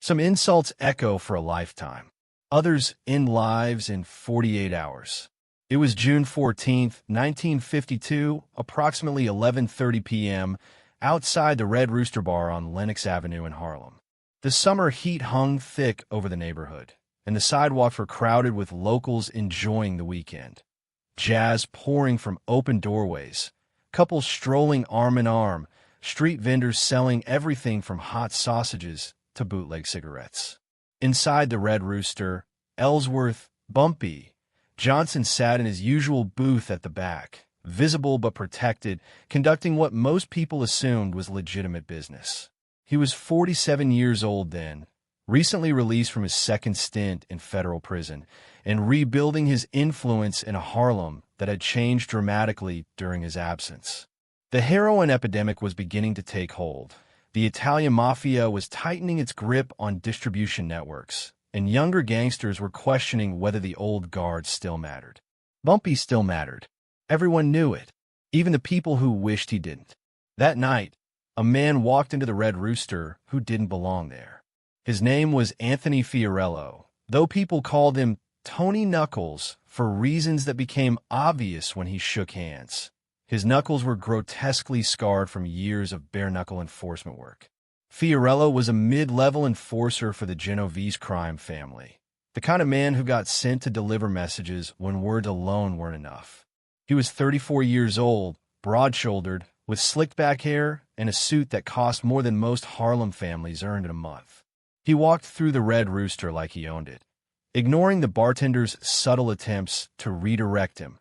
Some insults echo for a lifetime. Others end lives in 48 hours. It was June 14th, 1952, approximately 11:30 p.m., outside the Red Rooster Bar on Lenox Avenue in Harlem. The summer heat hung thick over the neighborhood, and the sidewalks were crowded with locals enjoying the weekend. Jazz pouring from open doorways, couples strolling arm in arm, street vendors selling everything from hot sausages to bootleg cigarettes. Inside the Red Rooster, Ellsworth, Bumpy Johnson sat in his usual booth at the back, visible but protected, conducting what most people assumed was legitimate business. He was 47 years old then, recently released from his second stint in federal prison, and rebuilding his influence in a Harlem that had changed dramatically during his absence. The heroin epidemic was beginning to take hold. The Italian Mafia was tightening its grip on distribution networks, and younger gangsters were questioning whether the old guard still mattered. Bumpy still mattered. Everyone knew it, even the people who wished he didn't. That night, a man walked into the Red Rooster who didn't belong there. His name was Anthony Fiorello, though people called him Tony Knuckles for reasons that became obvious when he shook hands. His knuckles were grotesquely scarred from years of bare-knuckle enforcement work. Fiorello was a mid-level enforcer for the Genovese crime family, the kind of man who got sent to deliver messages when words alone weren't enough. He was 34 years old, broad-shouldered, with slicked-back hair and a suit that cost more than most Harlem families earned in a month. He walked through the Red Rooster like he owned it, ignoring the bartender's subtle attempts to redirect him,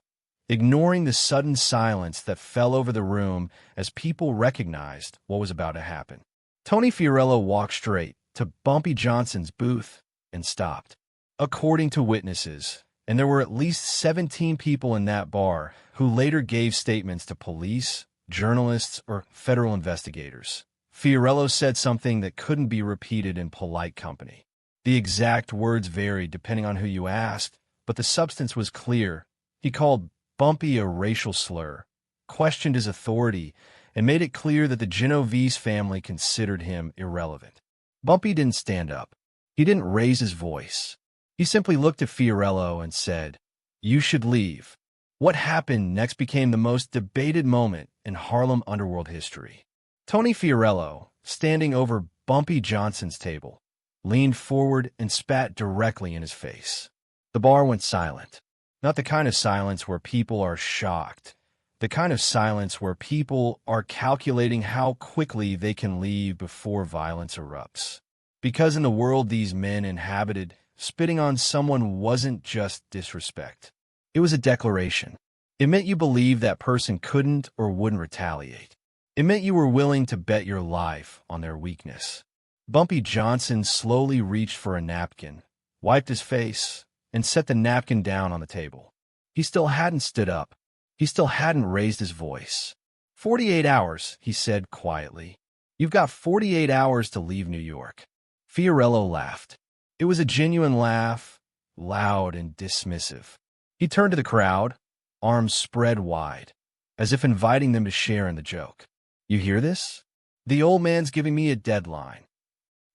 ignoring the sudden silence that fell over the room as people recognized what was about to happen. Tony Fiorello walked straight to Bumpy Johnson's booth and stopped. According to witnesses, and there were at least 17 people in that bar who later gave statements to police, journalists, or federal investigators, Fiorello said something that couldn't be repeated in polite company. The exact words varied depending on who you asked, but the substance was clear. He called Bumpy a racial slur, questioned his authority, and made it clear that the Genovese family considered him irrelevant. Bumpy didn't stand up. He didn't raise his voice. He simply looked at Fiorello and said, "You should leave." What happened next became the most debated moment in Harlem underworld history. Tony Fiorello, standing over Bumpy Johnson's table, leaned forward and spat directly in his face. The bar went silent. Not the kind of silence where people are shocked. The kind of silence where people are calculating how quickly they can leave before violence erupts. Because in the world these men inhabited, spitting on someone wasn't just disrespect. It was a declaration. It meant you believed that person couldn't or wouldn't retaliate. It meant you were willing to bet your life on their weakness. Bumpy Johnson slowly reached for a napkin, wiped his face, and set the napkin down on the table. He still hadn't stood up. He still hadn't raised his voice. 48 hours, he said quietly. You've got 48 hours to leave New York. Fiorello laughed. It was a genuine laugh, loud and dismissive. He turned to the crowd, arms spread wide, as if inviting them to share in the joke. You hear this? The old man's giving me a deadline.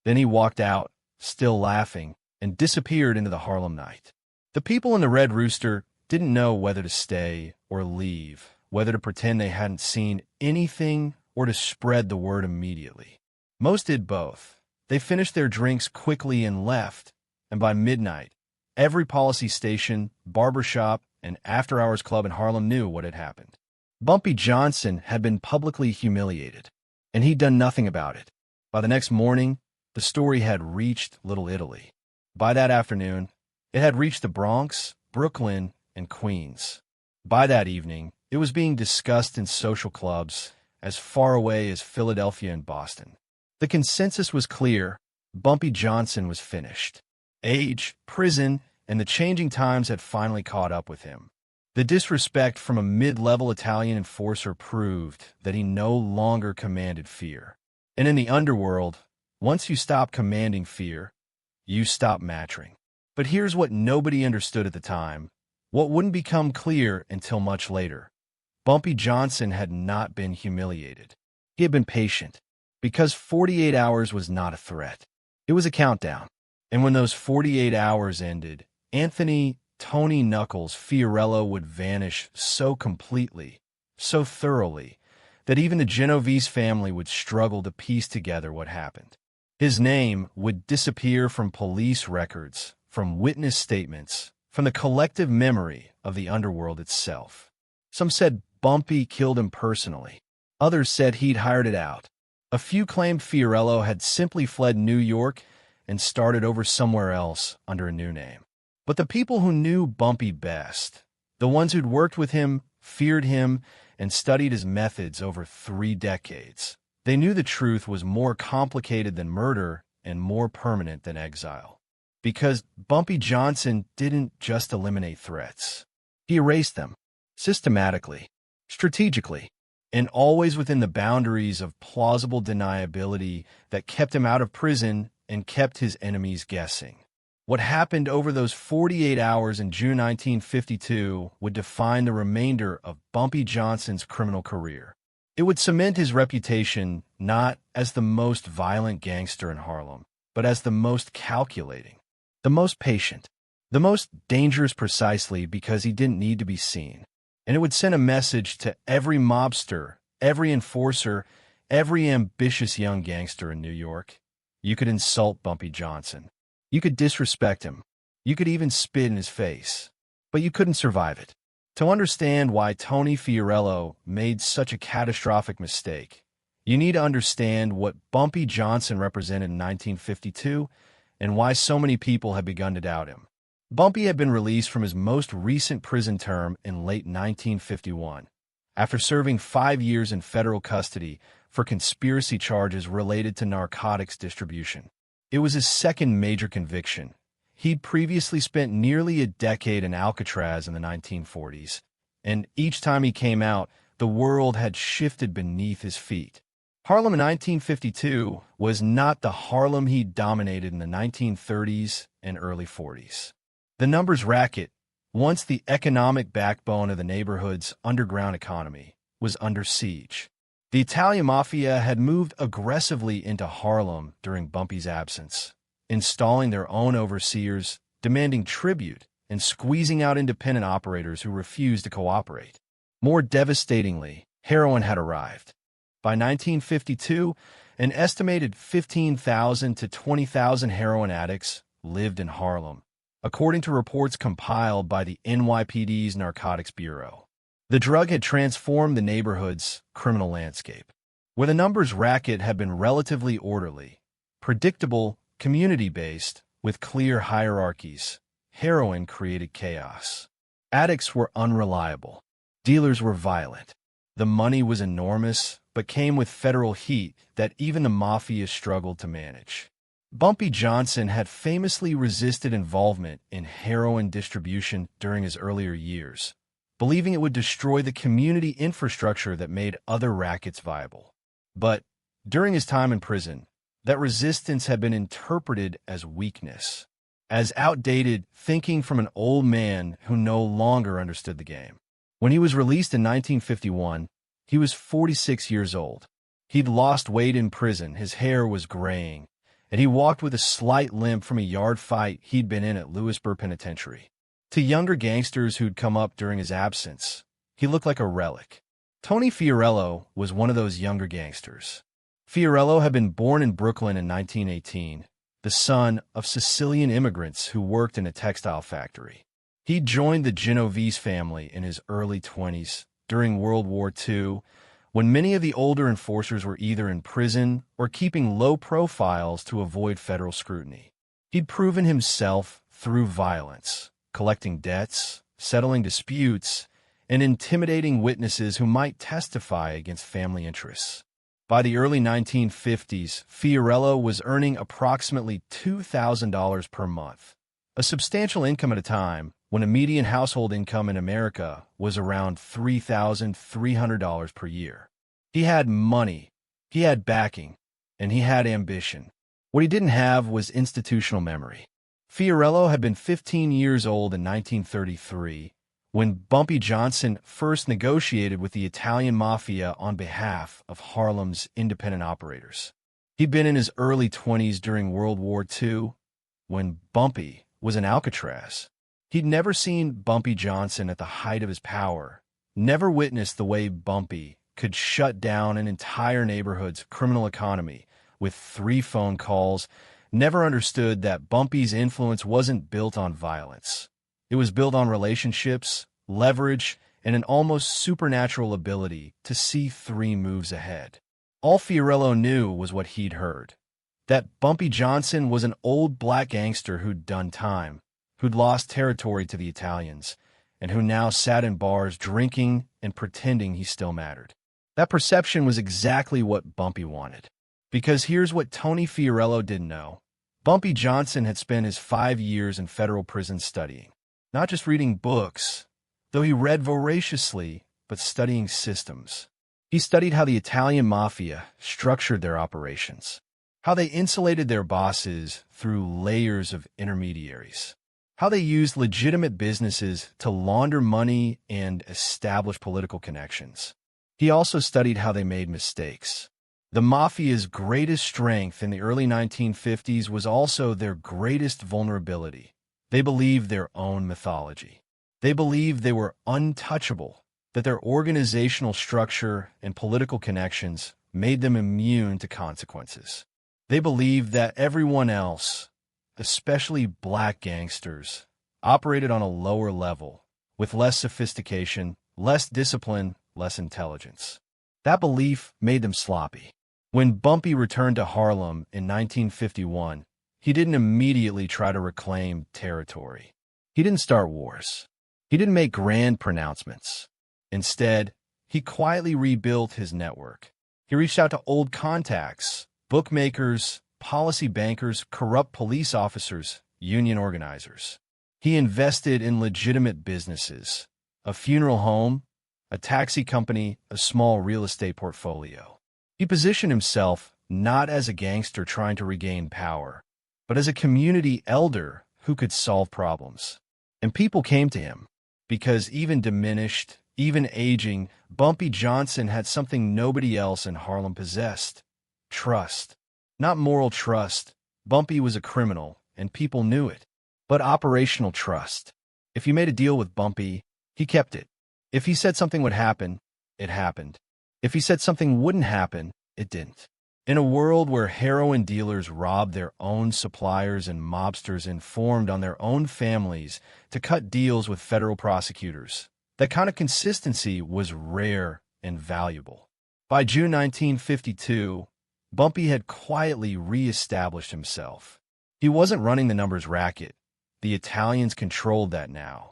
Then he walked out, still laughing, and disappeared into the Harlem night. The people in the Red Rooster didn't know whether to stay or leave, whether to pretend they hadn't seen anything or to spread the word immediately. Most did both. They finished their drinks quickly and left, and by midnight, every policy station, barbershop, and after-hours club in Harlem knew what had happened. Bumpy Johnson had been publicly humiliated, and he'd done nothing about it. By the next morning, the story had reached Little Italy. By that afternoon, it had reached the Bronx, Brooklyn, and Queens. By that evening, it was being discussed in social clubs as far away as Philadelphia and Boston. The consensus was clear. Bumpy Johnson was finished. Age, prison, and the changing times had finally caught up with him. The disrespect from a mid-level Italian enforcer proved that he no longer commanded fear. And in the underworld, once you stop commanding fear, you stop matching. But here's what nobody understood at the time, what wouldn't become clear until much later. Bumpy Johnson had not been humiliated. He had been patient, because 48 hours was not a threat. It was a countdown. And when those 48 hours ended, Anthony "Tony Knuckles" Fiorello would vanish so completely, so thoroughly, that even the Genovese family would struggle to piece together what happened. His name would disappear from police records, from witness statements, from the collective memory of the underworld itself. Some said Bumpy killed him personally. Others said he'd hired it out. A few claimed Fiorello had simply fled New York and started over somewhere else under a new name. But the people who knew Bumpy best, the ones who'd worked with him, feared him, and studied his methods over 3 decades, they knew the truth was more complicated than murder and more permanent than exile. Because Bumpy Johnson didn't just eliminate threats. He erased them, systematically, strategically, and always within the boundaries of plausible deniability that kept him out of prison and kept his enemies guessing. What happened over those 48 hours in June 1952 would define the remainder of Bumpy Johnson's criminal career. It would cement his reputation not as the most violent gangster in Harlem, but as the most calculating, the most patient, the most dangerous precisely because he didn't need to be seen. And it would send a message to every mobster, every enforcer, every ambitious young gangster in New York. You could insult Bumpy Johnson. You could disrespect him. You could even spit in his face. But you couldn't survive it. To understand why Tony Fiorello made such a catastrophic mistake, you need to understand what Bumpy Johnson represented in 1952 and why so many people had begun to doubt him. Bumpy had been released from his most recent prison term in late 1951, after serving 5 years in federal custody for conspiracy charges related to narcotics distribution. It was his second major conviction. He'd previously spent nearly a decade in Alcatraz in the 1940s, and each time he came out, the world had shifted beneath his feet. Harlem in 1952 was not the Harlem he dominated in the 1930s and early 40s. The numbers racket, once the economic backbone of the neighborhood's underground economy, was under siege. The Italian Mafia had moved aggressively into Harlem during Bumpy's absence, installing their own overseers, demanding tribute, and squeezing out independent operators who refused to cooperate. More devastatingly, heroin had arrived. By 1952, an estimated 15,000 to 20,000 heroin addicts lived in Harlem, according to reports compiled by the NYPD's Narcotics Bureau. The drug had transformed the neighborhood's criminal landscape. Where the numbers racket had been relatively orderly, predictable, community-based, with clear hierarchies, heroin created chaos. Addicts were unreliable. Dealers were violent. The money was enormous, but came with federal heat that even the Mafia struggled to manage. Bumpy Johnson had famously resisted involvement in heroin distribution during his earlier years, believing it would destroy the community infrastructure that made other rackets viable. But during his time in prison, that resistance had been interpreted as weakness, as outdated thinking from an old man who no longer understood the game. When he was released in 1951, he was 46 years old. He'd lost weight in prison, his hair was graying, and he walked with a slight limp from a yard fight he'd been in at Lewisburg Penitentiary. To younger gangsters who'd come up during his absence, he looked like a relic. Tony Fiorello was one of those younger gangsters. Fiorello had been born in Brooklyn in 1918, the son of Sicilian immigrants who worked in a textile factory. He joined the Genovese family in his early 20s during World War II, when many of the older enforcers were either in prison or keeping low profiles to avoid federal scrutiny. He'd proven himself through violence, collecting debts, settling disputes, and intimidating witnesses who might testify against family interests. By the early 1950s, Fiorello was earning approximately $2,000 per month, a substantial income at a time when a median household income in America was around $3,300 per year. He had money, he had backing, and he had ambition. What he didn't have was institutional memory. Fiorello had been 15 years old in 1933 when Bumpy Johnson first negotiated with the Italian Mafia on behalf of Harlem's independent operators. He'd been in his early 20s during World War II, when Bumpy was in Alcatraz. He'd never seen Bumpy Johnson at the height of his power, never witnessed the way Bumpy could shut down an entire neighborhood's criminal economy with 3 phone calls, never understood that Bumpy's influence wasn't built on violence. It was built on relationships, leverage, and an almost supernatural ability to see 3 moves ahead. All Fiorello knew was what he'd heard, that Bumpy Johnson was an old black gangster who'd done time, who'd lost territory to the Italians, and who now sat in bars drinking and pretending he still mattered. That perception was exactly what Bumpy wanted. Because here's what Tony Fiorello didn't know. Bumpy Johnson had spent his 5 years in federal prison studying, not just reading books, though he read voraciously, but studying systems. He studied how the Italian Mafia structured their operations, how they insulated their bosses through layers of intermediaries, how they used legitimate businesses to launder money and establish political connections. He also studied how they made mistakes. The Mafia's greatest strength in the early 1950s was also their greatest vulnerability. They believed their own mythology. They believed they were untouchable, that their organizational structure and political connections made them immune to consequences. They believed that everyone else, especially black gangsters, operated on a lower level, with less sophistication, less discipline, less intelligence. That belief made them sloppy. When Bumpy returned to Harlem in 1951, he didn't immediately try to reclaim territory. He didn't start wars. He didn't make grand pronouncements. Instead, he quietly rebuilt his network. He reached out to old contacts, bookmakers, policy bankers, corrupt police officers, union organizers. He invested in legitimate businesses, a funeral home, a taxi company, a small real estate portfolio. He positioned himself not as a gangster trying to regain power, but as a community elder who could solve problems. And people came to him because even diminished, even aging, Bumpy Johnson had something nobody else in Harlem possessed: trust. Not moral trust. Bumpy was a criminal, and people knew it. But operational trust. If you made a deal with Bumpy, he kept it. If he said something would happen, it happened. If he said something wouldn't happen, it didn't. In a world where heroin dealers robbed their own suppliers and mobsters informed on their own families to cut deals with federal prosecutors, that kind of consistency was rare and valuable. By June 1952, Bumpy had quietly re-established himself. He wasn't running the numbers racket. The Italians controlled that now.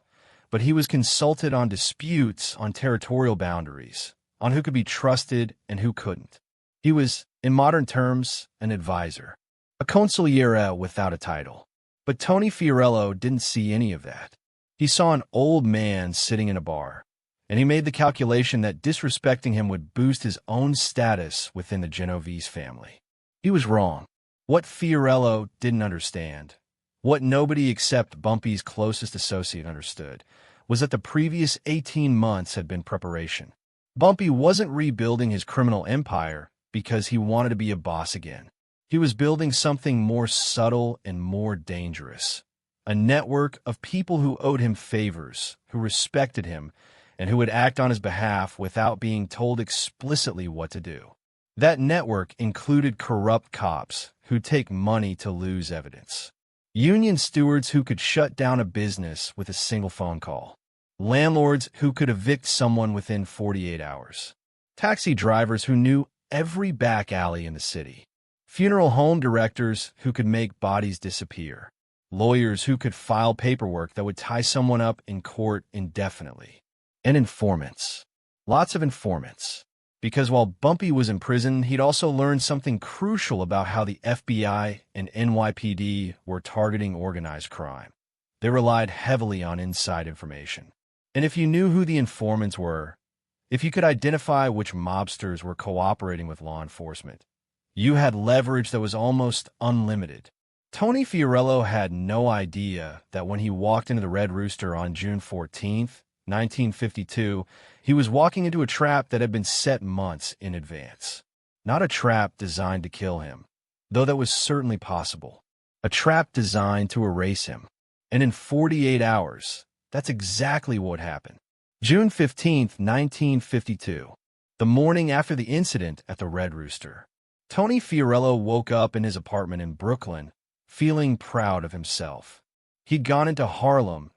But he was consulted on disputes on territorial boundaries, on who could be trusted and who couldn't. He was, in modern terms, an advisor, a consigliere without a title. But Tony Fiorello didn't see any of that. He saw an old man sitting in a bar, and he made the calculation that disrespecting him would boost his own status within the Genovese family. He was wrong. What Fiorello didn't understand, what nobody except Bumpy's closest associate understood, was that the previous 18 months had been preparation. Bumpy wasn't rebuilding his criminal empire because he wanted to be a boss again. He was building something more subtle and more dangerous. A network of people who owed him favors, who respected him, and who would act on his behalf without being told explicitly what to do. That network included corrupt cops who'd take money to lose evidence, union stewards who could shut down a business with a single phone call, landlords who could evict someone within 48 hours, taxi drivers who knew every back alley in the city, funeral home directors who could make bodies disappear, lawyers who could file paperwork that would tie someone up in court indefinitely, and informants. Lots of informants. Because while Bumpy was in prison, he'd also learned something crucial about how the FBI and NYPD were targeting organized crime. They relied heavily on inside information. And if you knew who the informants were, if you could identify which mobsters were cooperating with law enforcement, you had leverage that was almost unlimited. Tony Fiorello had no idea that when he walked into the Red Rooster on June 14th, 1952, he was walking into a trap that had been set months in advance. Not a trap designed to kill him, though that was certainly possible. A trap designed to erase him. And in 48 hours, that's exactly what happened. June 15th, 1952, the morning after the incident at the Red Rooster. Tony Fiorello woke up in his apartment in Brooklyn, feeling proud of himself. He'd gone into Harlem,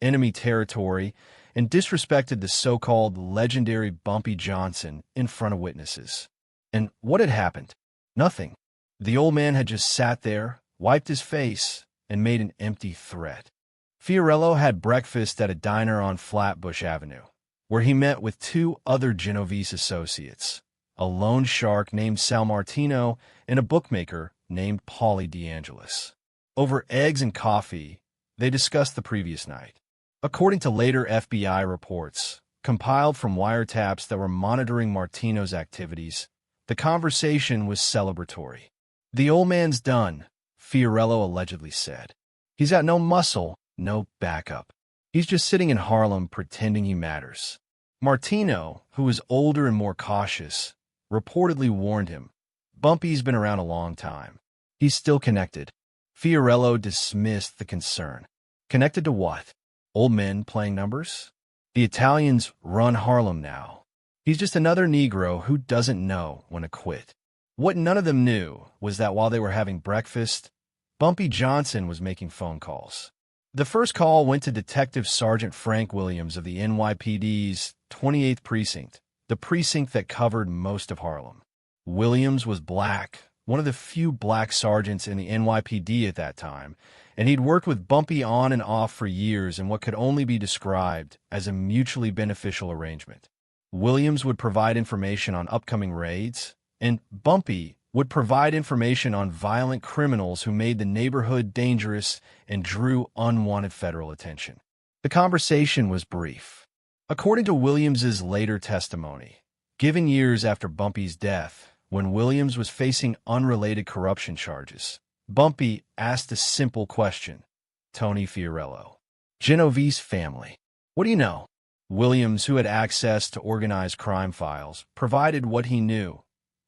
enemy territory, and disrespected the so-called legendary Bumpy Johnson in front of witnesses. And what had happened? Nothing. The old man had just sat there, wiped his face, and made an empty threat. Fiorello had breakfast at a diner on Flatbush Avenue, where he met with two other Genovese associates, a loan shark named Sal Martino and a bookmaker named Paulie DeAngelis. Over eggs and coffee, they discussed the previous night. According to later FBI reports, compiled from wiretaps that were monitoring Martino's activities, the conversation was celebratory. "The old man's done," Fiorello allegedly said. "He's got no muscle, no backup. He's just sitting in Harlem pretending he matters." Martino, who was older and more cautious, reportedly warned him, "Bumpy's been around a long time. He's still connected." Fiorello dismissed the concern. Connected to what? Old men playing numbers? The Italians run Harlem now. He's just another Negro who doesn't know when to quit. What none of them knew was that while they were having breakfast, Bumpy Johnson was making phone calls. The first call went to Detective Sergeant Frank Williams of the NYPD's 28th Precinct, the precinct that covered most of Harlem. Williams was black, one of the few black sergeants in the NYPD at that time, and he'd worked with Bumpy on and off for years in what could only be described as a mutually beneficial arrangement. Williams would provide information on upcoming raids, and Bumpy would provide information on violent criminals who made the neighborhood dangerous and drew unwanted federal attention. The conversation was brief. According to Williams's later testimony, given years after Bumpy's death, when Williams was facing unrelated corruption charges, Bumpy asked a simple question. Tony Fiorello. Genovese family. What do you know? Williams, who had access to organized crime files, provided what he knew.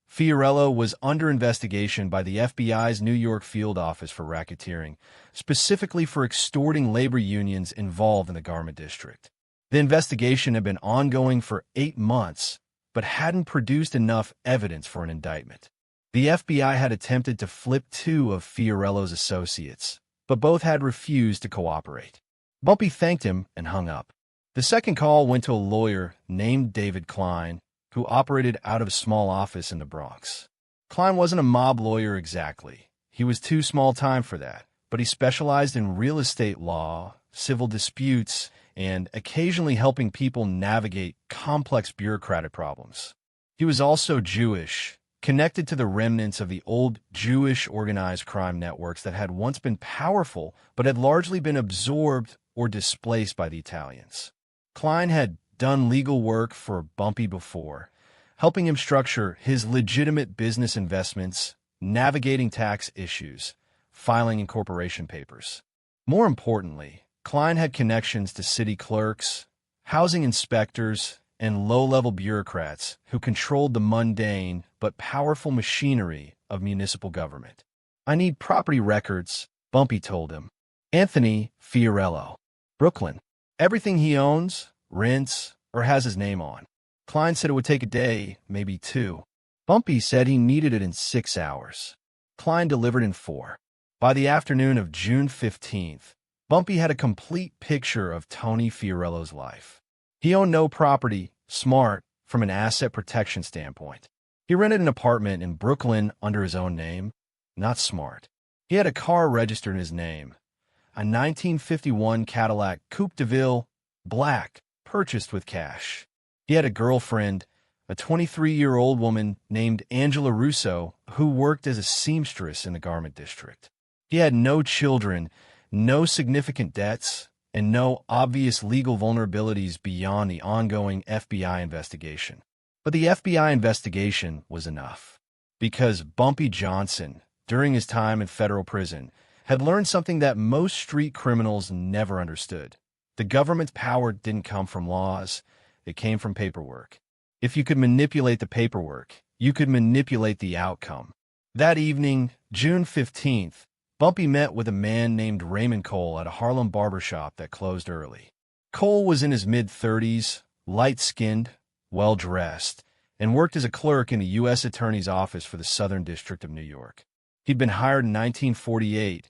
Fiorello was under investigation by the FBI's New York field office for racketeering, specifically for extorting labor unions involved in the garment district. The investigation had been ongoing for 8 months, but hadn't produced enough evidence for an indictment. The FBI had attempted to flip 2 of Fiorello's associates, but both had refused to cooperate. Bumpy thanked him and hung up. The second call went to a lawyer named David Klein, who operated out of a small office in the Bronx. Klein wasn't a mob lawyer exactly. He was too small time for that, but he specialized in real estate law, civil disputes, and occasionally helping people navigate complex bureaucratic problems. He was also Jewish, connected to the remnants of the old Jewish organized crime networks that had once been powerful but had largely been absorbed or displaced by the Italians. Klein had done legal work for Bumpy before, helping him structure his legitimate business investments, navigating tax issues, filing incorporation papers. More importantly, Klein had connections to city clerks, housing inspectors, and low-level bureaucrats who controlled the mundane but powerful machinery of municipal government. "I need property records," Bumpy told him. Anthony Fiorello. Brooklyn. Everything he owns, rents, or has his name on. Klein said it would take a day, maybe 2. Bumpy said he needed it in 6 hours. Klein delivered in 4. By the afternoon of June 15th, Bumpy had a complete picture of Tony Fiorello's life. He owned no property, smart, from an asset protection standpoint. He rented an apartment in Brooklyn under his own name, not smart. He had a car registered in his name, a 1951 Cadillac Coupe de Ville, black, purchased with cash. He had a girlfriend, a 23-year-old woman named Angela Russo, who worked as a seamstress in the garment district. He had no children, no significant debts, and no obvious legal vulnerabilities beyond the ongoing FBI investigation. But the FBI investigation was enough, because Bumpy Johnson, during his time in federal prison, had learned something that most street criminals never understood. The government's power didn't come from laws, it came from paperwork. If you could manipulate the paperwork, you could manipulate the outcome. That evening, June 15th, Bumpy met with a man named Raymond Cole at a Harlem barbershop that closed early. Cole was in his mid-30s, light-skinned, well-dressed, and worked as a clerk in the U.S. Attorney's Office for the Southern District of New York. He'd been hired in 1948,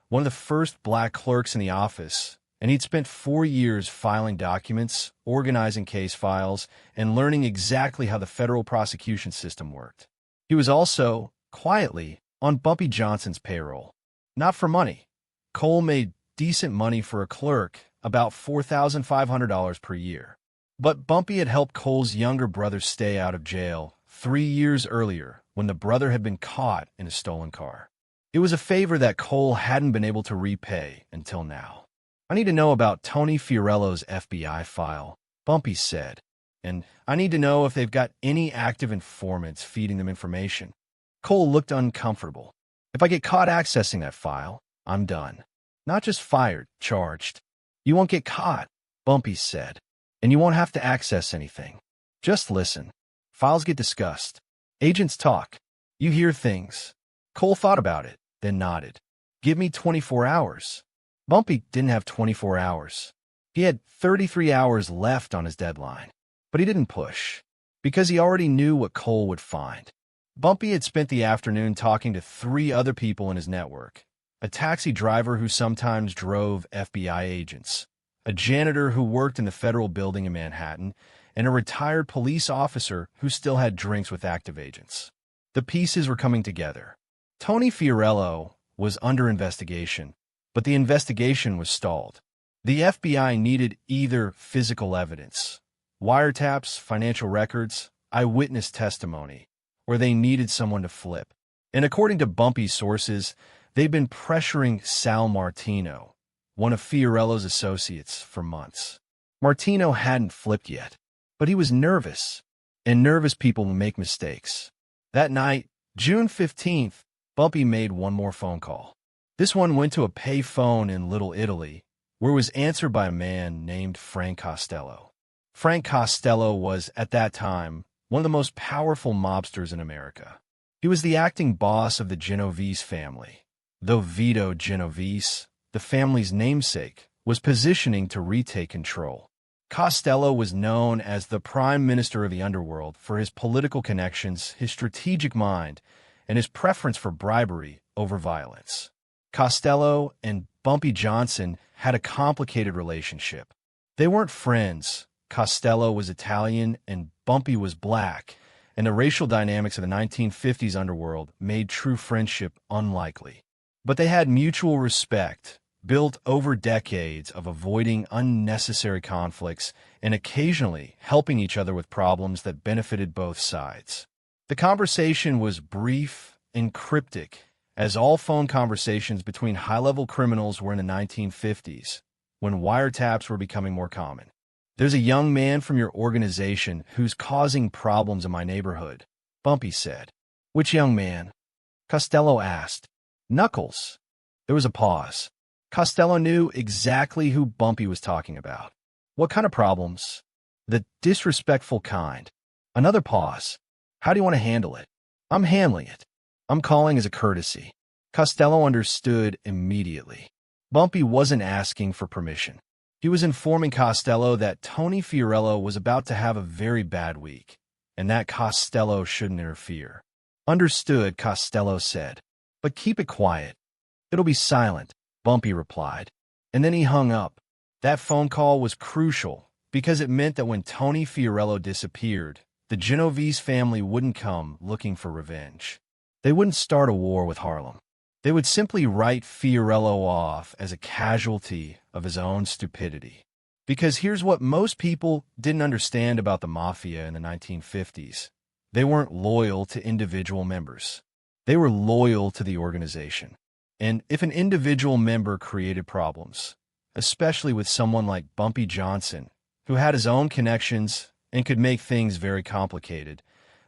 one of the first black clerks in the office, and he'd spent 4 years filing documents, organizing case files, and learning exactly how the federal prosecution system worked. He was also, quietly, on Bumpy Johnson's payroll. Not for money. Cole made decent money for a clerk, about $4,500 per year. But Bumpy had helped Cole's younger brother stay out of jail 3 years earlier when the brother had been caught in a stolen car. It was a favor that Cole hadn't been able to repay until now. "I need to know about Tony Fiorello's FBI file," Bumpy said, "and I need to know if they've got any active informants feeding them information." Cole looked uncomfortable. "If I get caught accessing that file, I'm done. Not just fired, charged." "You won't get caught," Bumpy said, "and you won't have to access anything. Just listen. Files get discussed. Agents talk. You hear things." Cole thought about it, then nodded. "Give me 24 hours. Bumpy didn't have 24 hours. He had 33 hours left on his deadline. But he didn't push, because he already knew what Cole would find. Bumpy had spent the afternoon talking to 3 other people in his network: a taxi driver who sometimes drove FBI agents, a janitor who worked in the federal building in Manhattan, and a retired police officer who still had drinks with active agents. The pieces were coming together. Tony Fiorello was under investigation, but the investigation was stalled. The FBI needed either physical evidence, wiretaps, financial records, eyewitness testimony, or they needed someone to flip. And according to Bumpy's sources, they'd been pressuring Sal Martino, one of Fiorello's associates, for months. Martino hadn't flipped yet, but he was nervous, and nervous people will make mistakes. That night, June 15th, Bumpy made one more phone call. This one went to a pay phone in Little Italy, where it was answered by a man named Frank Costello. Frank Costello was, at that time, one of the most powerful mobsters in America. He was the acting boss of the Genovese family, though Vito Genovese, the family's namesake, was positioning to retake control. Costello was known as the Prime Minister of the Underworld for his political connections, his strategic mind, and his preference for bribery over violence. Costello and Bumpy Johnson had a complicated relationship. They weren't friends. Costello was Italian and Bumpy was black, and the racial dynamics of the 1950s underworld made true friendship unlikely. But they had mutual respect, built over decades of avoiding unnecessary conflicts and occasionally helping each other with problems that benefited both sides. The conversation was brief and cryptic, as all phone conversations between high-level criminals were in the 1950s, when wiretaps were becoming more common. "There's a young man from your organization who's causing problems in my neighborhood," Bumpy said. "Which young man?" Costello asked. "Knuckles." There was a pause. Costello knew exactly who Bumpy was talking about. "What kind of problems?" "The disrespectful kind." Another pause. "How do you want to handle it?" "I'm handling it. I'm calling as a courtesy." Costello understood immediately. Bumpy wasn't asking for permission. He was informing Costello that Tony Fiorello was about to have a very bad week, and that Costello shouldn't interfere. "Understood," Costello said. "But keep it quiet." "It'll be silent," Bumpy replied. And then he hung up. That phone call was crucial because it meant that when Tony Fiorello disappeared, the Genovese family wouldn't come looking for revenge. They wouldn't start a war with Harlem. They would simply write Fiorello off as a casualty of his own stupidity. Because here's what most people didn't understand about the Mafia in the 1950s. They weren't loyal to individual members. They were loyal to the organization. And if an individual member created problems, especially with someone like Bumpy Johnson, who had his own connections and could make things very complicated,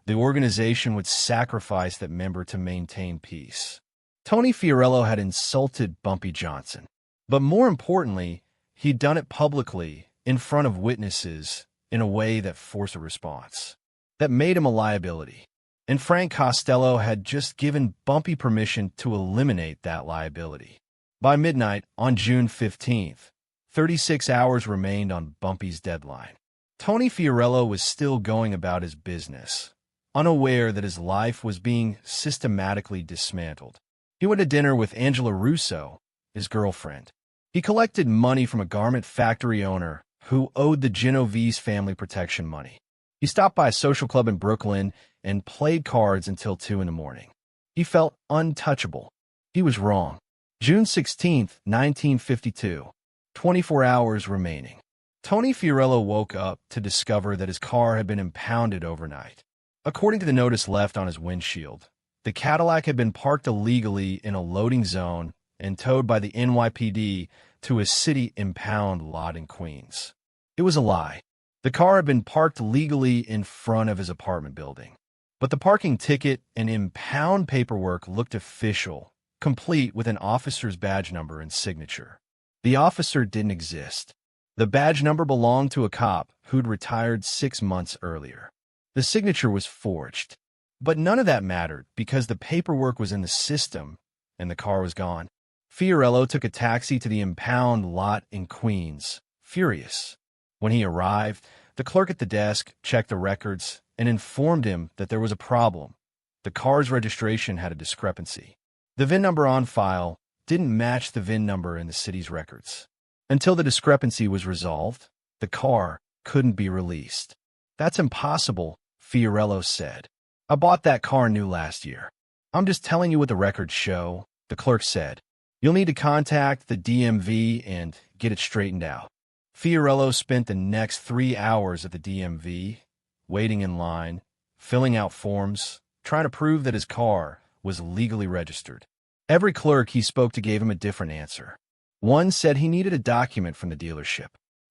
the organization would sacrifice that member to maintain peace. Tony Fiorello had insulted Bumpy Johnson, but more importantly, he'd done it publicly in front of witnesses in a way that forced a response, that made him a liability. and Frank Costello had just given Bumpy permission to eliminate that liability. By midnight on June 15th, 36 hours remained on Bumpy's deadline. Tony Fiorello was still going about his business, unaware that his life was being systematically dismantled. He went to dinner with Angela Russo, his girlfriend. He collected money from a garment factory owner who owed the Genovese family protection money. He stopped by a social club in Brooklyn and played cards until 2 in the morning. He felt untouchable. He was wrong. June 16, 1952. 24 hours remaining. Tony Fiorello woke up to discover that his car had been impounded overnight. According to the notice left on his windshield, the Cadillac had been parked illegally in a loading zone and towed by the NYPD to a city impound lot in Queens. It was a lie. The car had been parked legally in front of his apartment building. But the parking ticket and impound paperwork looked official, complete with an officer's badge number and signature. The officer didn't exist. The badge number belonged to a cop who'd retired 6 months earlier. The signature was forged. But none of that mattered because the paperwork was in the system and the car was gone. Fiorello took a taxi to the impound lot in Queens, furious. When he arrived, the clerk at the desk checked the records and informed him that there was a problem. The car's registration had a discrepancy. The VIN number on file didn't match the VIN number in the city's records. Until the discrepancy was resolved, the car couldn't be released. "That's impossible," Fiorello said. "I bought that car new last year." "I'm just telling you what the records show," the clerk said. "You'll need to contact the DMV and get it straightened out." Fiorello spent the next 3 hours at the DMV, waiting in line, filling out forms, trying to prove that his car was legally registered. Every clerk he spoke to gave him a different answer. One said he needed a document from the dealership.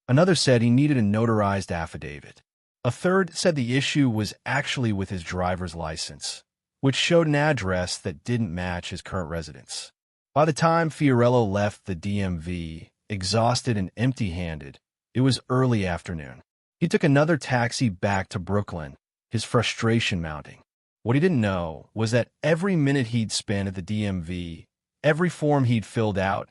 Another said he needed a notarized affidavit. A third said the issue was actually with his driver's license, which showed an address that didn't match his current residence. By the time Fiorello left the DMV, exhausted and empty-handed, it was early afternoon. He took another taxi back to Brooklyn, his frustration mounting. What he didn't know was that every minute he'd spent at the DMV, every form he'd filled out,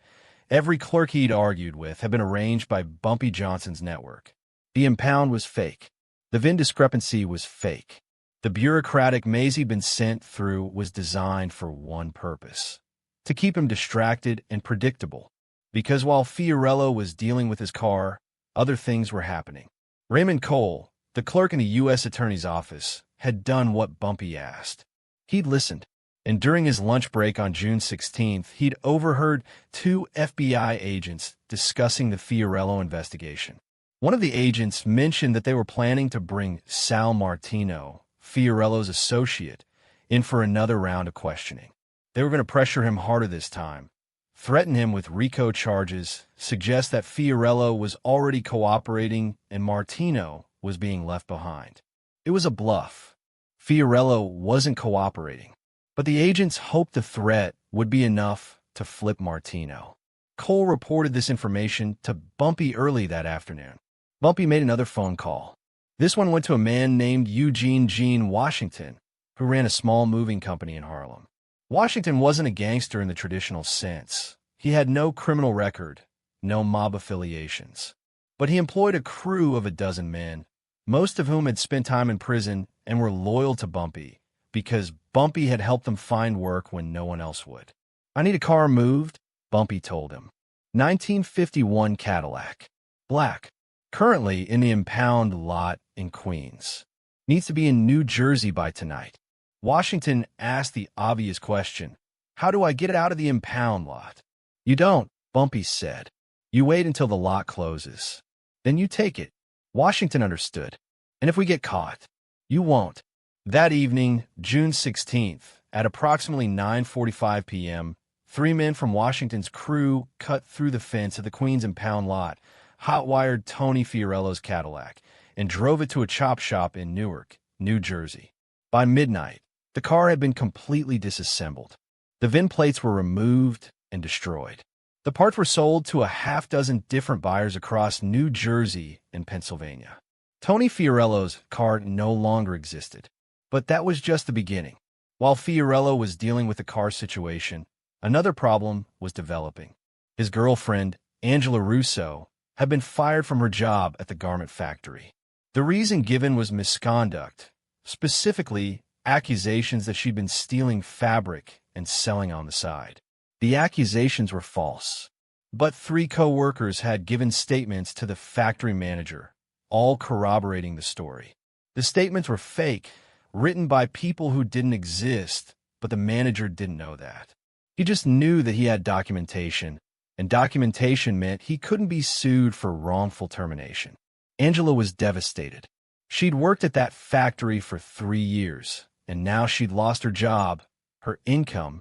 every clerk he'd argued with had been arranged by Bumpy Johnson's network. The impound was fake. The VIN discrepancy was fake. The bureaucratic maze he'd been sent through was designed for one purpose: to keep him distracted and predictable. Because while Fiorello was dealing with his car, other things were happening. Raymond Cole, the clerk in the U.S. Attorney's office, had done what Bumpy asked. He'd listened, and during his lunch break on June 16th, he'd overheard 2 FBI agents discussing the Fiorello investigation. One of the agents mentioned that they were planning to bring Sal Martino, Fiorello's associate, in for another round of questioning. They were going to pressure him harder this time, threaten him with RICO charges, suggest that Fiorello was already cooperating and Martino was being left behind. It was a bluff. Fiorello wasn't cooperating, but the agents hoped the threat would be enough to flip Martino. Cole reported this information to Bumpy early that afternoon. Bumpy made another phone call. This one went to a man named Eugene Gene Washington, who ran a small moving company in Harlem. Washington wasn't a gangster in the traditional sense. He had no criminal record, no mob affiliations. But he employed a crew of a dozen men, most of whom had spent time in prison and were loyal to Bumpy because Bumpy had helped them find work when no one else would. "I need a car moved," Bumpy told him. 1951 Cadillac. Black. Currently in the impound lot in Queens. Needs to be in New Jersey by tonight. Washington asked the obvious question: "How do I get it out of the impound lot?" "You don't," Bumpy said. "You wait until the lot closes. Then you take it." Washington understood. "And if we get caught?" "You won't." That evening, June 16th, at approximately 9:45 p.m., 3 men from Washington's crew cut through the fence of the Queens impound lot, hot-wired Tony Fiorello's Cadillac, and drove it to a chop shop in Newark, New Jersey. By midnight, the car had been completely disassembled. The VIN plates were removed and destroyed. The parts were sold to a half-dozen different buyers across New Jersey and Pennsylvania. Tony Fiorello's car no longer existed. But that was just the beginning. While Fiorello was dealing with the car situation, another problem was developing. His girlfriend, Angela Russo, had been fired from her job at the garment factory. The reason given was misconduct, specifically accusations that she'd been stealing fabric and selling on the side. The accusations were false, but 3 co-workers had given statements to the factory manager, all corroborating the story. The statements were fake, written by people who didn't exist, but the manager didn't know that. He just knew that he had documentation, and documentation meant he couldn't be sued for wrongful termination. Angela was devastated. She'd worked at that factory for 3 years, and now she'd lost her job, her income,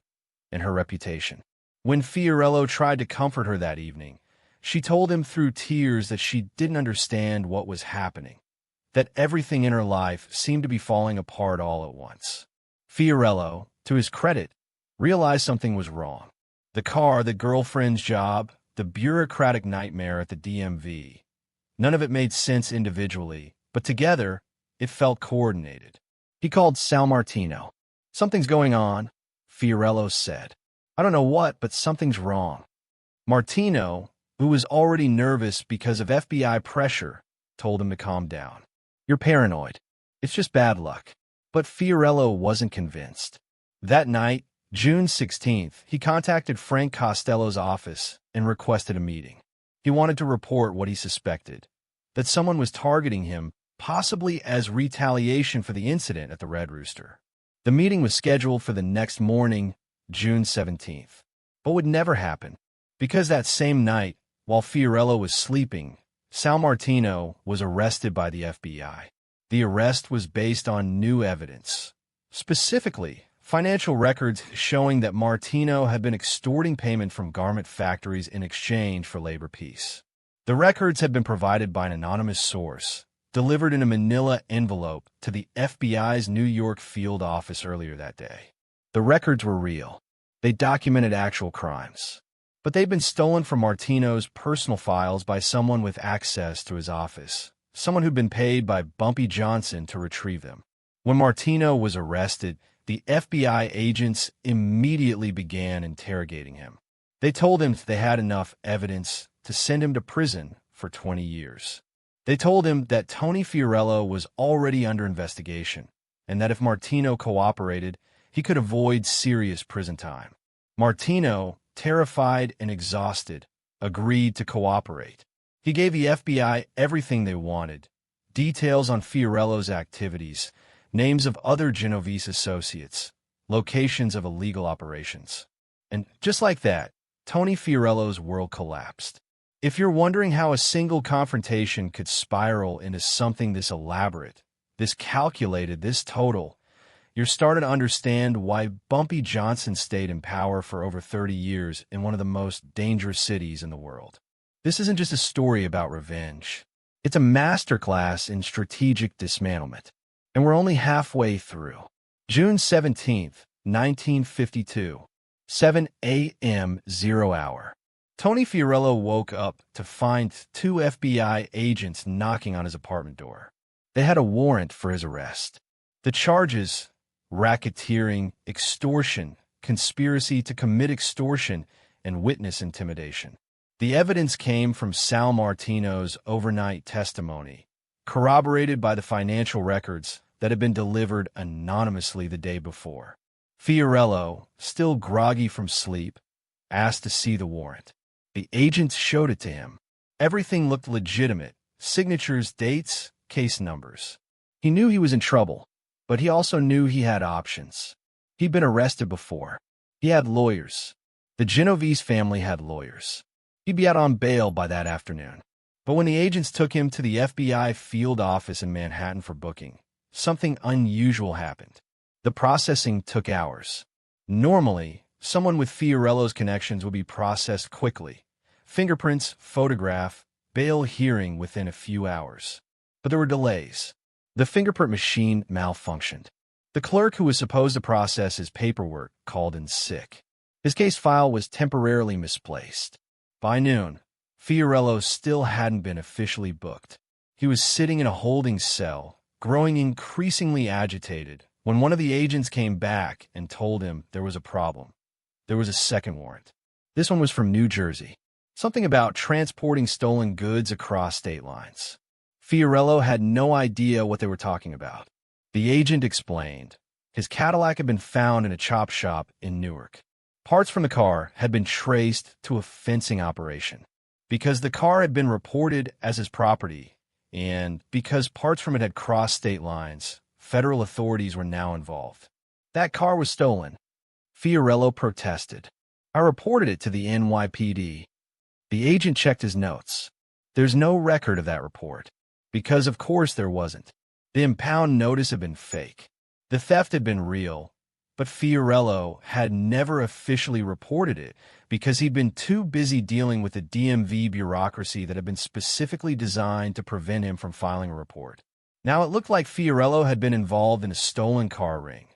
and her reputation. When Fiorello tried to comfort her that evening, she told him through tears that she didn't understand what was happening, that everything in her life seemed to be falling apart all at once. Fiorello, to his credit, realized something was wrong. The car, the girlfriend's job, the bureaucratic nightmare at the DMV. None of it made sense individually, but together, it felt coordinated. He called Sal Martino. "Something's going on," Fiorello said. "I don't know what, but something's wrong." Martino, who was already nervous because of FBI pressure, told him to calm down. "You're paranoid. It's just bad luck." But Fiorello wasn't convinced. That night, June 16th, he contacted Frank Costello's office and requested a meeting. He wanted to report what he suspected, that someone was targeting him, possibly as retaliation for the incident at the Red Rooster. The meeting was scheduled for the next morning, June 17th, but would never happen, because that same night, while Fiorello was sleeping, Sal Martino was arrested by the FBI. The arrest was based on new evidence, specifically financial records showing that Martino had been extorting payment from garment factories in exchange for labor peace. The records had been provided by an anonymous source, delivered in a manila envelope to the FBI's New York field office earlier that day. The records were real. They documented actual crimes. But they'd been stolen from Martino's personal files by someone with access to his office, someone who'd been paid by Bumpy Johnson to retrieve them. When Martino was arrested, the FBI agents immediately began interrogating him. They told him they had enough evidence to send him to prison for 20 years. They told him that Tony Fiorello was already under investigation, and that if Martino cooperated, he could avoid serious prison time. Martino, terrified and exhausted, agreed to cooperate. He gave the FBI everything they wanted: details on Fiorello's activities, names of other Genovese associates, locations of illegal operations. And just like that, Tony Fiorello's world collapsed. If you're wondering how a single confrontation could spiral into something this elaborate, this calculated, this total, you're starting to understand why Bumpy Johnson stayed in power for over 30 years in one of the most dangerous cities in the world. This isn't just a story about revenge. It's a masterclass in strategic dismantlement. And we're only halfway through. June 17th, 1952, 7 a.m. 0 hour. Tony Fiorello woke up to find 2 FBI agents knocking on his apartment door. They had a warrant for his arrest. The charges: racketeering, extortion, conspiracy to commit extortion, and witness intimidation. The evidence came from Sal Martino's overnight testimony, corroborated by the financial records that had been delivered anonymously the day before. Fiorello, still groggy from sleep, asked to see the warrant. The agents showed it to him. Everything looked legitimate: signatures, dates, case numbers. He knew he was in trouble, but he also knew he had options. He'd been arrested before. He had lawyers. The Genovese family had lawyers. He'd be out on bail by that afternoon. But when the agents took him to the FBI field office in Manhattan for booking, something unusual happened. The processing took hours. Normally, someone with Fiorello's connections would be processed quickly: fingerprints, photograph, bail hearing within a few hours. But there were delays. The fingerprint machine malfunctioned. The clerk who was supposed to process his paperwork called in sick. His case file was temporarily misplaced. By noon, Fiorello still hadn't been officially booked. He was sitting in a holding cell, growing increasingly agitated, When one of the agents came back and told him there was a problem, there was a second warrant. This one was from New Jersey. Something about transporting stolen goods across state lines. Fiorello had no idea what they were talking about. The agent explained. His Cadillac had been found in a chop shop in Newark. Parts from the car had been traced to a fencing operation. Because the car had been reported as his property, and because parts from it had crossed state lines, federal authorities were now involved. That car was stolen. Fiorello protested. I reported it to the NYPD. The agent checked his notes. There's no record of that report. Because of course there wasn't. The impound notice had been fake. The theft had been real, but Fiorello had never officially reported it because he'd been too busy dealing with the DMV bureaucracy that had been specifically designed to prevent him from filing a report. Now it looked like Fiorello had been involved in a stolen car ring,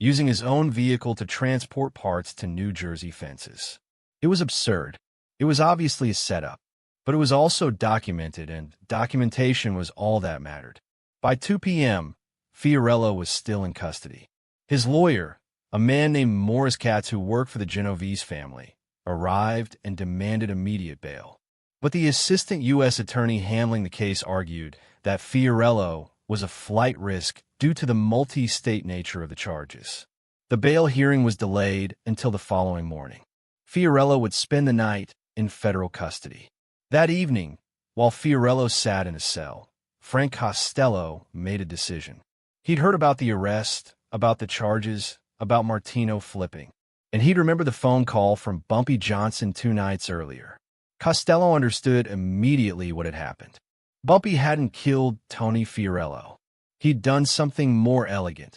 using his own vehicle to transport parts to New Jersey fences. It was absurd. It was obviously a setup, but it was also documented, and documentation was all that mattered. By 2 p.m., Fiorello was still in custody. His lawyer, a man named Morris Katz who worked for the Genovese family, arrived and demanded immediate bail. But the assistant U.S. attorney handling the case argued that Fiorello was a flight risk due to the multi-state nature of the charges. The bail hearing was delayed until the following morning. Fiorello would spend the night in federal custody. That evening, while Fiorello sat in a cell, Frank Costello made a decision. He'd heard about the arrest, about the charges, about Martino flipping, and he'd remembered the phone call from Bumpy Johnson 2 nights earlier. Costello understood immediately what had happened. Bumpy hadn't killed Tony Fiorello. He'd done something more elegant.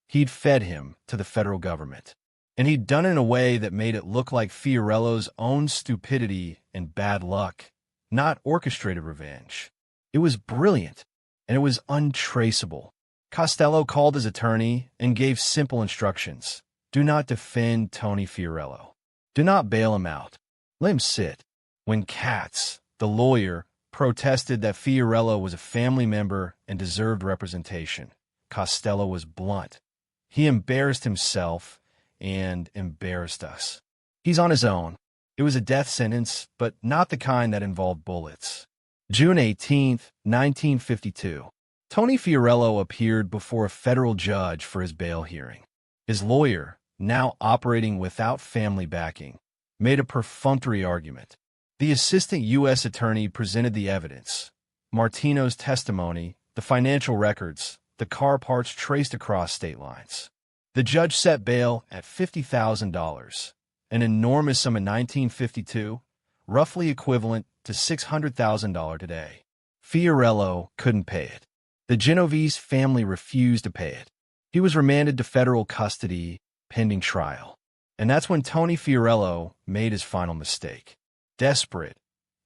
He'd fed him to the federal government. And he'd done it in a way that made it look like Fiorello's own stupidity and bad luck, not orchestrated revenge. It was brilliant, and it was untraceable. Costello called his attorney and gave simple instructions. Do not defend Tony Fiorello. Do not bail him out. Let him sit. When Katz, the lawyer, protested that Fiorello was a family member and deserved representation, Costello was blunt. He embarrassed himself and embarrassed us. He's on his own. It was a death sentence, but not the kind that involved bullets. June 18, 1952. Tony Fiorello appeared before a federal judge for his bail hearing. His lawyer, now operating without family backing, made a perfunctory argument. The assistant U.S. attorney presented the evidence. Martino's testimony, the financial records, the car parts traced across state lines. The judge set bail at $50,000, an enormous sum in 1952, roughly equivalent to $600,000 today. Fiorello couldn't pay it. The Genovese family refused to pay it. He was remanded to federal custody pending trial. And that's when Tony Fiorello made his final mistake. Desperate,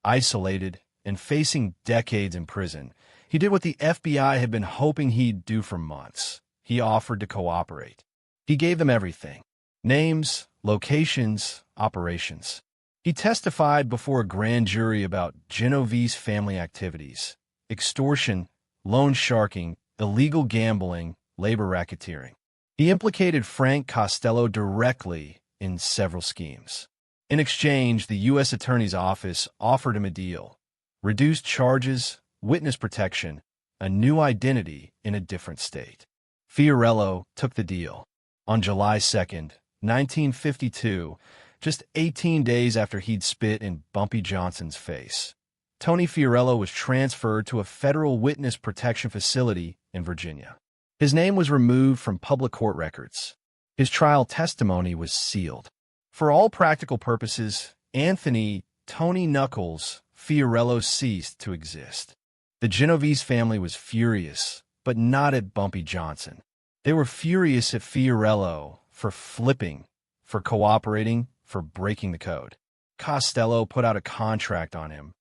isolated, and facing decades in prison, he did what the FBI had been hoping he'd do for months. He offered to cooperate. He gave them everything: names, locations, operations. He testified before a grand jury about Genovese family activities, extortion, loan sharking, illegal gambling, labor racketeering. He implicated Frank Costello directly in several schemes. In exchange, the U.S. Attorney's Office offered him a deal: reduced charges, witness protection, a new identity in a different state. Fiorello took the deal. On July 2, 1952, just 18 days after he'd spit in Bumpy Johnson's face, Tony Fiorello was transferred to a federal witness protection facility in Virginia. His name was removed from public court records. His trial testimony was sealed. For all practical purposes, Anthony "Tony Knuckles" Fiorello ceased to exist. The Genovese family was furious, but not at Bumpy Johnson. They were furious at Fiorello for flipping, for cooperating, for breaking the code. Costello put out a contract on him,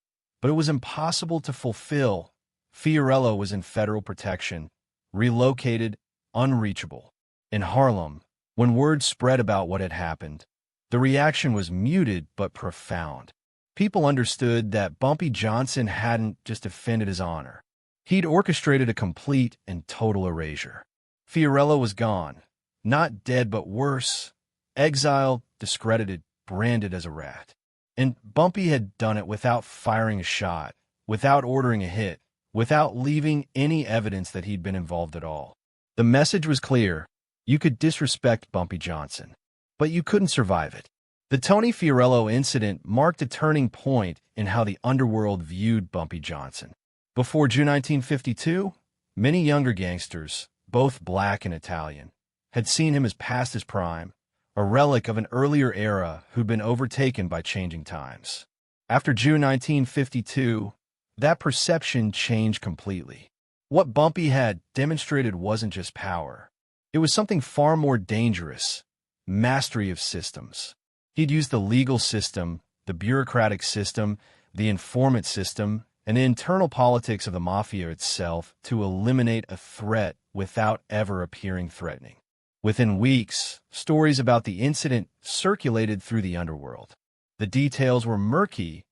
but it was impossible to fulfill. Fiorello was in federal protection, relocated, unreachable. In Harlem, when word spread about what had happened, the reaction was muted but profound. People understood that Bumpy Johnson hadn't just defended his honor. He'd orchestrated a complete and total erasure. Fiorello was gone. Not dead, but worse. Exiled, discredited, branded as a rat. And Bumpy had done it without firing a shot, without ordering a hit, without leaving any evidence that he'd been involved at all. The message was clear. You could disrespect Bumpy Johnson, but you couldn't survive it. The Tony Fiorello incident marked a turning point in how the underworld viewed Bumpy Johnson. Before June 1952, many younger gangsters, both black and Italian, had seen him as past his prime, a relic of an earlier era who'd been overtaken by changing times. After June 1952, that perception changed completely. What Bumpy had demonstrated wasn't just power. It was something far more dangerous: mastery of systems. He'd used the legal system, the bureaucratic system, the informant system, and the internal politics of the Mafia itself to eliminate a threat without ever appearing threatening. Within weeks, stories about the incident circulated through the underworld. The details were murky.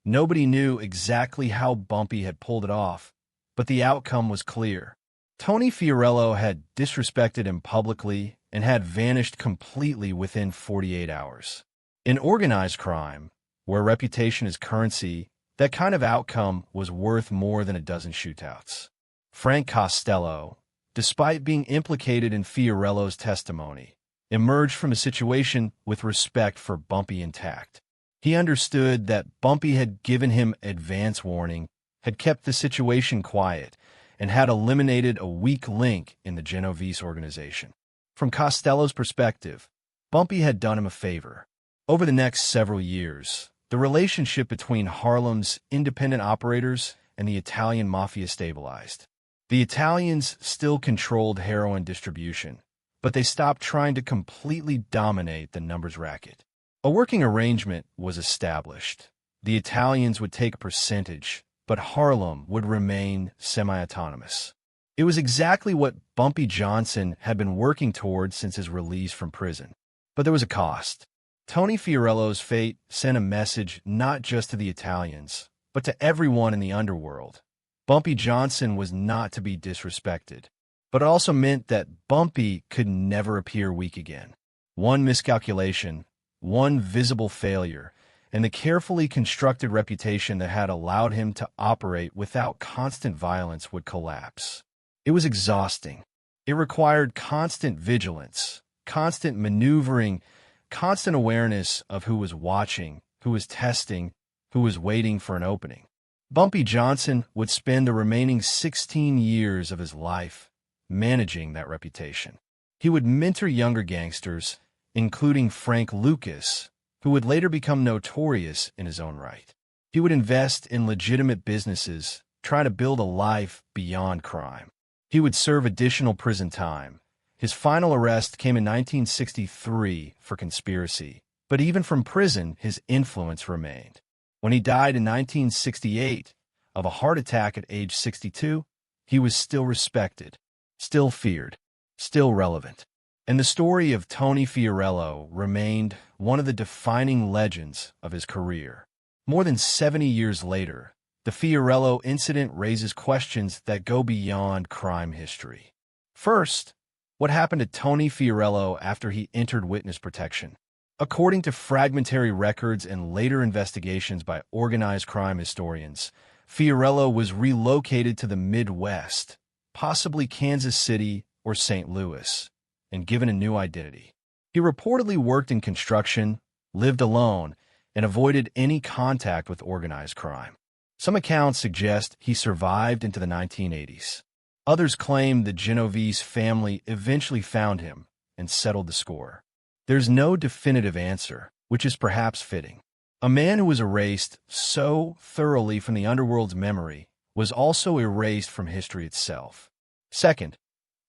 Nobody knew exactly how Bumpy had pulled it off, but the outcome was clear. Tony Fiorello had disrespected him publicly and had vanished completely within 48 hours. In organized crime, where reputation is currency, that kind of outcome was worth more than a dozen shootouts. Frank Costello, despite being implicated in Fiorello's testimony, emerged from the situation with respect for Bumpy intact. He understood that Bumpy had given him advance warning, had kept the situation quiet, and had eliminated a weak link in the Genovese organization. From Costello's perspective, Bumpy had done him a favor. Over the next several years, the relationship between Harlem's independent operators and the Italian Mafia stabilized. The Italians still controlled heroin distribution, but they stopped trying to completely dominate the numbers racket. A working arrangement was established. The Italians would take a percentage, but Harlem would remain semi-autonomous. It was exactly what Bumpy Johnson had been working towards since his release from prison. But there was a cost. Tony Fiorello's fate sent a message not just to the Italians, but to everyone in the underworld. Bumpy Johnson was not to be disrespected, but it also meant that Bumpy could never appear weak again. One miscalculation, one visible failure, and the carefully constructed reputation that had allowed him to operate without constant violence would collapse. It was exhausting. It required constant vigilance, constant maneuvering, constant awareness of who was watching, who was testing, who was waiting for an opening. Bumpy Johnson would spend the remaining 16 years of his life managing that reputation. He would mentor younger gangsters, including Frank Lucas, who would later become notorious in his own right. He would invest in legitimate businesses, trying to build a life beyond crime. He would serve additional prison time. His final arrest came in 1963 for conspiracy, but even from prison, his influence remained. When he died in 1968 of a heart attack at age 62, he was still respected, still feared, still relevant. And the story of Tony Fiorello remained one of the defining legends of his career. More than 70 years later, the Fiorello incident raises questions that go beyond crime history. First, what happened to Tony Fiorello after he entered witness protection? According to fragmentary records and later investigations by organized crime historians, Fiorello was relocated to the Midwest, possibly Kansas City or St. Louis, and given a new identity. He reportedly worked in construction, lived alone, and avoided any contact with organized crime. Some accounts suggest he survived into the 1980s. Others claim the Genovese family eventually found him and settled the score. There's no definitive answer, which is perhaps fitting. A man who was erased so thoroughly from the underworld's memory was also erased from history itself. Second,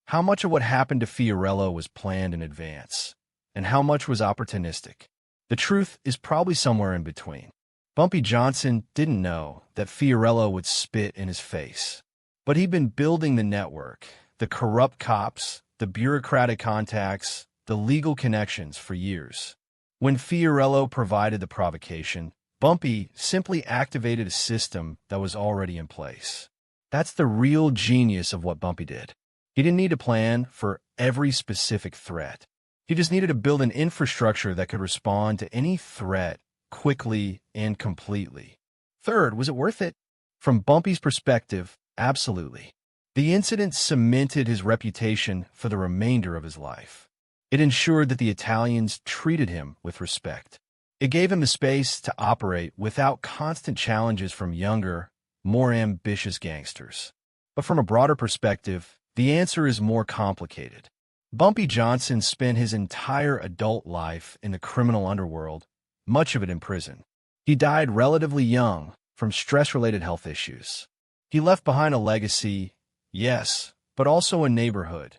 how much of what happened to Fiorello was planned in advance, and how much was opportunistic? The truth is probably somewhere in between. Bumpy Johnson didn't know that Fiorello would spit in his face. But he'd been building the network, the corrupt cops, the bureaucratic contacts, the legal connections for years. When Fiorello provided the provocation, Bumpy simply activated a system that was already in place. That's the real genius of what Bumpy did. He didn't need a plan for every specific threat. He just needed to build an infrastructure that could respond to any threat quickly and completely. Third, was it worth it? From Bumpy's perspective, absolutely. The incident cemented his reputation for the remainder of his life. It ensured that the Italians treated him with respect. It gave him the space to operate without constant challenges from younger, more ambitious gangsters. But from a broader perspective, the answer is more complicated. Bumpy Johnson spent his entire adult life in the criminal underworld, much of it in prison. He died relatively young from stress-related health issues. He left behind a legacy, yes, but also a neighborhood,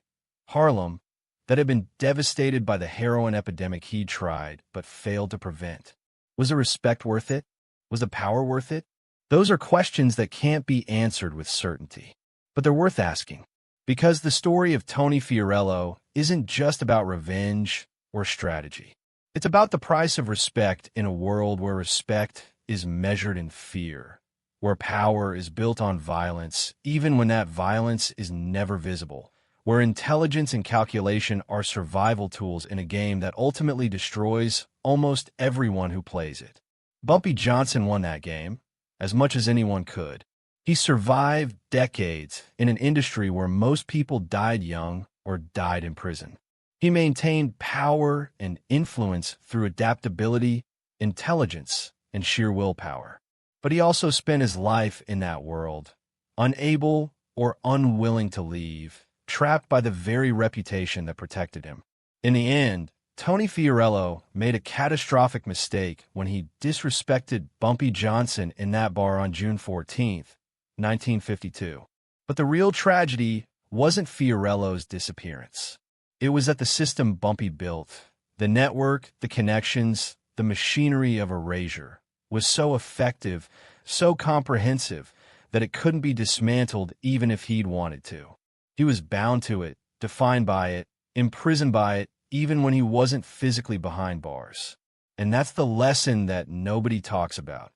Harlem, that had been devastated by the heroin epidemic he tried but failed to prevent. Was the respect worth it? Was the power worth it? Those are questions that can't be answered with certainty, but they're worth asking. Because the story of Tony Fiorello isn't just about revenge or strategy. It's about the price of respect in a world where respect is measured in fear, where power is built on violence, even when that violence is never visible, where intelligence and calculation are survival tools in a game that ultimately destroys almost everyone who plays it. Bumpy Johnson won that game, as much as anyone could. He survived decades in an industry where most people died young or died in prison. He maintained power and influence through adaptability, intelligence, and sheer willpower. But he also spent his life in that world, unable or unwilling to leave, trapped by the very reputation that protected him. In the end, Tony Fiorello made a catastrophic mistake when he disrespected Bumpy Johnson in that bar on June 14th, 1952. But the real tragedy wasn't Fiorello's disappearance. It was that the system Bumpy built, the network, the connections, the machinery of erasure, was so effective, so comprehensive, that it couldn't be dismantled even if he'd wanted to. He was bound to it, defined by it, imprisoned by it, even when he wasn't physically behind bars. And that's the lesson that nobody talks about.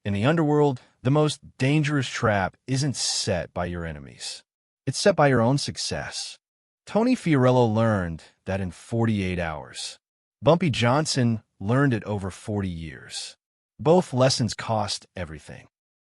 In the underworld, the most dangerous trap isn't set by your enemies. It's set by your own success. Tony Fiorello learned that in 48 hours. Bumpy Johnson learned it over 40 years. Both lessons cost everything.